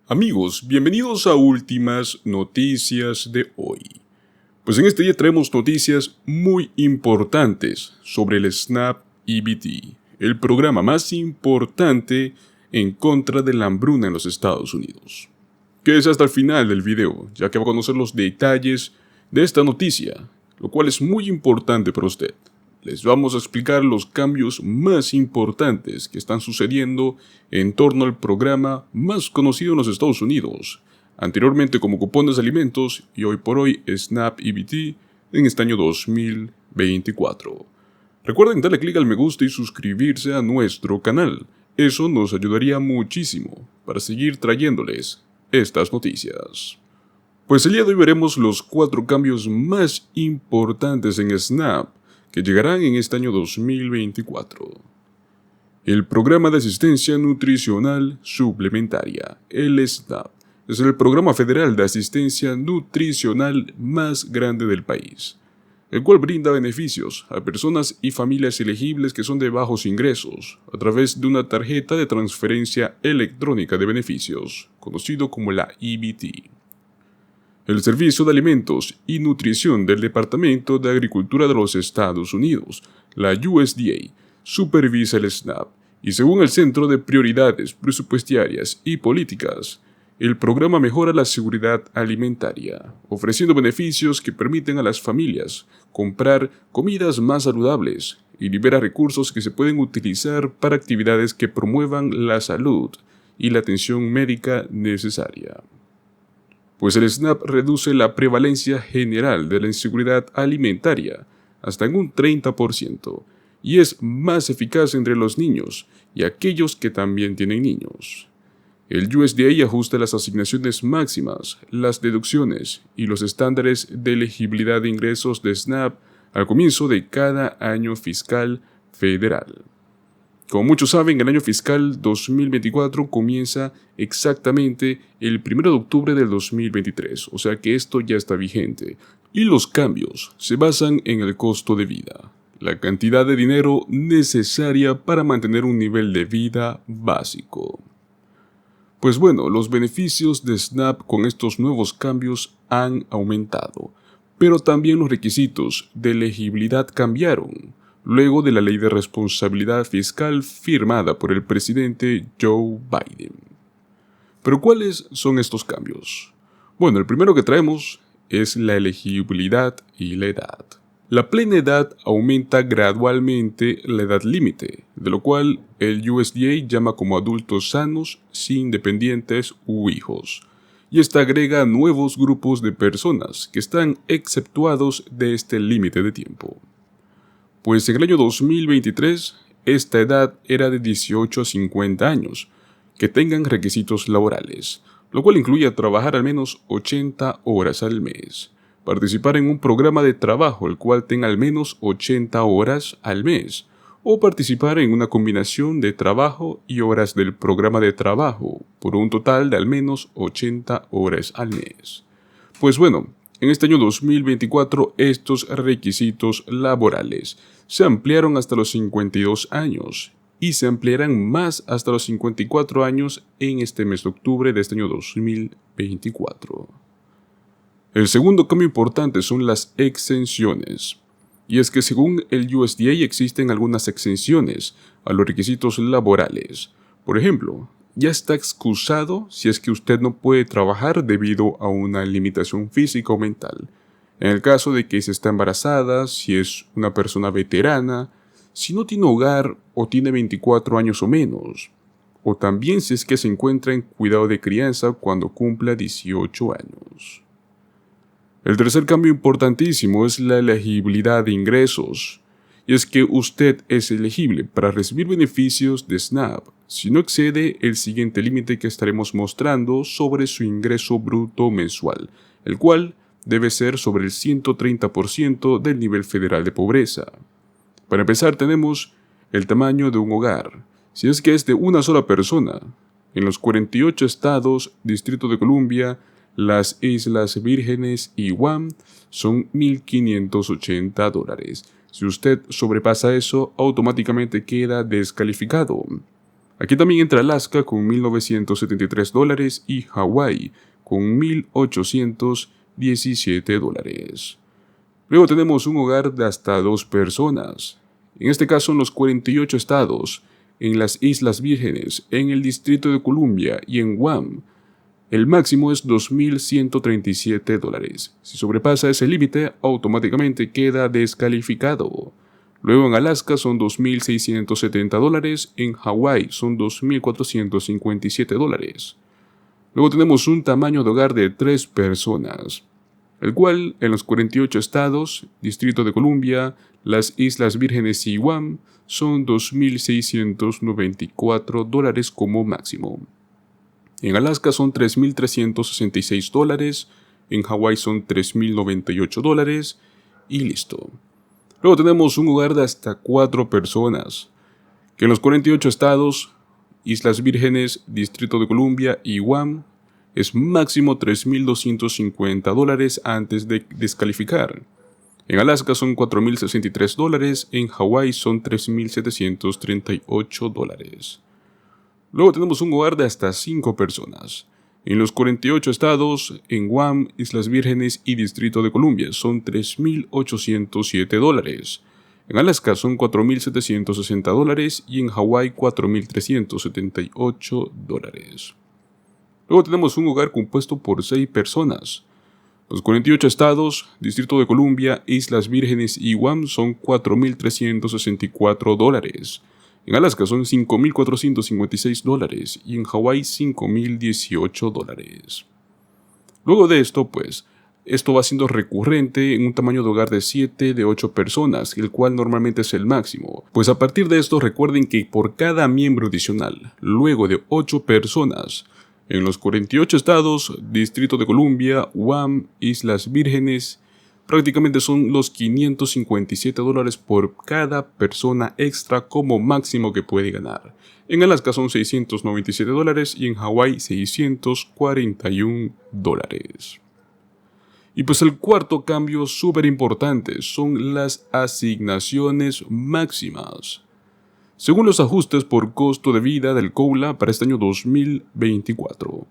Amigos, bienvenidos a Últimas Noticias de hoy. Pues en este día traemos noticias muy importantes sobre el SNAP EBT, el programa más importante en contra de la hambruna en los Estados Unidos. Quédese hasta el final del video, ya que va a conocer los detalles de esta noticia, lo cual es muy importante para usted. Les vamos a explicar los cambios más importantes que están sucediendo en torno al programa más conocido en los Estados Unidos, anteriormente como cupones de alimentos y hoy por hoy SNAP EBT en este año 2024. Recuerden darle clic al me gusta y suscribirse a nuestro canal, eso nos ayudaría muchísimo para seguir trayéndoles estas noticias. Pues el día de hoy veremos los 4 cambios más importantes en SNAP que llegarán en este año 2024. El Programa de Asistencia Nutricional Suplementaria, el SNAP, es el programa federal de asistencia nutricional más grande del país, el cual brinda beneficios a personas y familias elegibles que son de bajos ingresos a través de una tarjeta de transferencia electrónica de beneficios, conocido como la EBT. El Servicio de Alimentos y Nutrición del Departamento de Agricultura de los Estados Unidos, la USDA, supervisa el SNAP y según el Centro de Prioridades Presupuestarias y Políticas, el programa mejora la seguridad alimentaria, ofreciendo beneficios que permiten a las familias comprar comidas más saludables y libera recursos que se pueden utilizar para actividades que promuevan la salud y la atención médica necesaria. Pues el SNAP reduce la prevalencia general de la inseguridad alimentaria hasta en un 30% y es más eficaz entre los niños y aquellos que también tienen niños. El USDA ajusta las asignaciones máximas, las deducciones y los estándares de elegibilidad de ingresos de SNAP al comienzo de cada año fiscal federal. Como muchos saben, el año fiscal 2024 comienza exactamente el 1 de octubre del 2023, o sea que esto ya está vigente. Y los cambios se basan en el costo de vida, la cantidad de dinero necesaria para mantener un nivel de vida básico. Pues bueno, los beneficios de SNAP con estos nuevos cambios han aumentado, pero también los requisitos de elegibilidad cambiaron, luego de la Ley de Responsabilidad Fiscal firmada por el presidente Joe Biden. ¿Pero cuáles son estos cambios? Bueno, el primero que traemos es la elegibilidad y la edad. La plena edad aumenta gradualmente la edad límite, de lo cual el USDA llama como adultos sanos, sin dependientes u hijos, y esta agrega nuevos grupos de personas que están exceptuados de este límite de tiempo. Pues en el año 2023, esta edad era de 18 a 50 años, que tengan requisitos laborales, lo cual incluye trabajar al menos 80 horas al mes, participar en un programa de trabajo el cual tenga al menos 80 horas al mes, o participar en una combinación de trabajo y horas del programa de trabajo, por un total de al menos 80 horas al mes. Pues bueno, en este año 2024 estos requisitos laborales se ampliaron hasta los 52 años y se ampliarán más hasta los 54 años en este mes de octubre de este año 2024. El segundo cambio importante son las exenciones. Y es que según el USDA existen algunas exenciones a los requisitos laborales. Por ejemplo, ya está excusado si es que usted no puede trabajar debido a una limitación física o mental. En el caso de que se está embarazada, si es una persona veterana, si no tiene hogar o tiene 24 años o menos, o también si es que se encuentra en cuidado de crianza cuando cumpla 18 años. El tercer cambio importantísimo es la elegibilidad de ingresos, y es que usted es elegible para recibir beneficios de SNAP si no excede el siguiente límite que estaremos mostrando sobre su ingreso bruto mensual, el cual debe ser sobre el 130% del nivel federal de pobreza. Para empezar tenemos el tamaño de un hogar, si es que es de una sola persona. En los 48 estados, Distrito de Columbia, las Islas Vírgenes y Guam son $1,580. Si usted sobrepasa eso, automáticamente queda descalificado. Aquí también entra Alaska con $1,973 y Hawái con $1,817. Luego tenemos un hogar de hasta 2 personas. En este caso en los 48 estados, en las Islas Vírgenes, en el Distrito de Columbia y en Guam, el máximo es $2,137. Si sobrepasa ese límite, automáticamente queda descalificado. Luego en Alaska son $2,670, en Hawái son $2,457. Luego tenemos un tamaño de hogar de 3 personas, el cual en los 48 estados, Distrito de Columbia, las Islas Vírgenes y Guam son $2,694 como máximo. En Alaska son $3,366, en Hawái son $3,098 y listo. Luego tenemos un hogar de hasta 4 personas, que en los 48 estados, Islas Vírgenes, Distrito de Columbia y Guam es máximo $3,250 antes de descalificar. En Alaska son $4,063, en Hawái son $3,738. Luego tenemos un hogar de hasta 5 personas. En los 48 estados, en Guam, Islas Vírgenes y Distrito de Columbia son $3,807. En Alaska son $4,760 y en Hawái $4,378. Luego tenemos un hogar compuesto por 6 personas. Los 48 estados, Distrito de Columbia, Islas Vírgenes y Guam son $4,364. En Alaska son $5,456 y en Hawái $5,018. Luego de esto, esto va siendo recurrente en un tamaño de hogar de 7 de 8 personas, el cual normalmente es el máximo. Pues a partir de esto recuerden que por cada miembro adicional, luego de 8 personas, en los 48 estados, Distrito de Columbia, Guam, Islas Vírgenes, prácticamente son los $557 por cada persona extra como máximo que puede ganar. En Alaska son $697 y en Hawái $641. Y el cuarto cambio súper importante son las asignaciones máximas. Según los ajustes por costo de vida del COLA para este año 2024,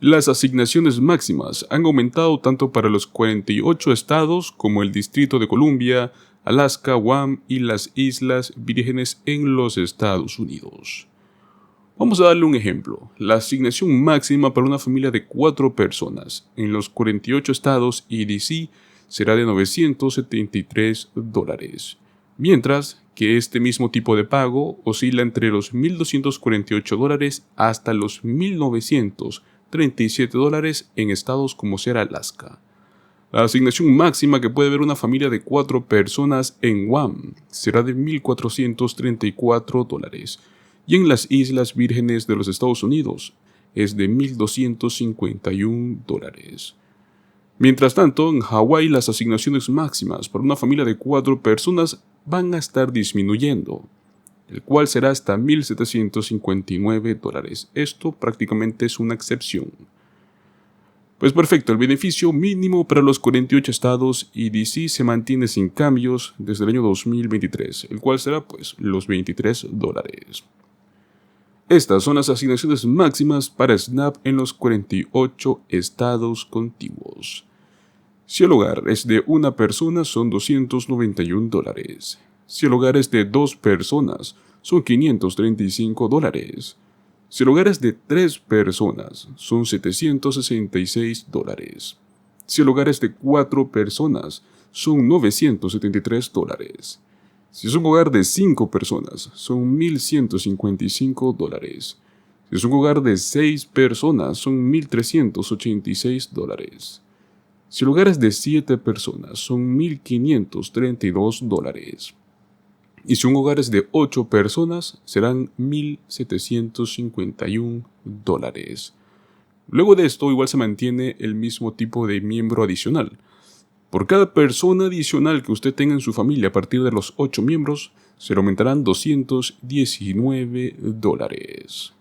las asignaciones máximas han aumentado tanto para los 48 estados como el Distrito de Columbia, Alaska, Guam y las Islas Vírgenes en los Estados Unidos. Vamos a darle un ejemplo. La asignación máxima para una familia de 4 personas en los 48 estados y DC será de $973, mientras que este mismo tipo de pago oscila entre los $1,248 hasta los $1,937 en estados como será Alaska. La asignación máxima que puede ver una familia de 4 personas en Guam será de $1,434 y en las Islas Vírgenes de los Estados Unidos es de $1,251. Mientras tanto, en Hawái las asignaciones máximas para una familia de 4 personas van a estar disminuyendo, el cual será hasta $1,759. Esto prácticamente es una excepción. Pues perfecto, el beneficio mínimo para los 48 estados y DC se mantiene sin cambios desde el año 2023, el cual será los $23. Estas son las asignaciones máximas para SNAP en los 48 estados contiguos. Si el hogar es de una persona son $291. Si el hogar es de 2 personas son $535. Si el hogar es de 3 personas son $766. Si el hogar es de 4 personas son $973. Si es un hogar de 5 personas son $1,155. Si es un hogar de 6 personas son $1,386. Si el hogar es de 7 personas son $1,532. Y si un hogar es de 8 personas serán $1,751. Luego de esto igual se mantiene el mismo tipo de miembro adicional. Por cada persona adicional que usted tenga en su familia a partir de los 8 miembros, se le aumentarán $219.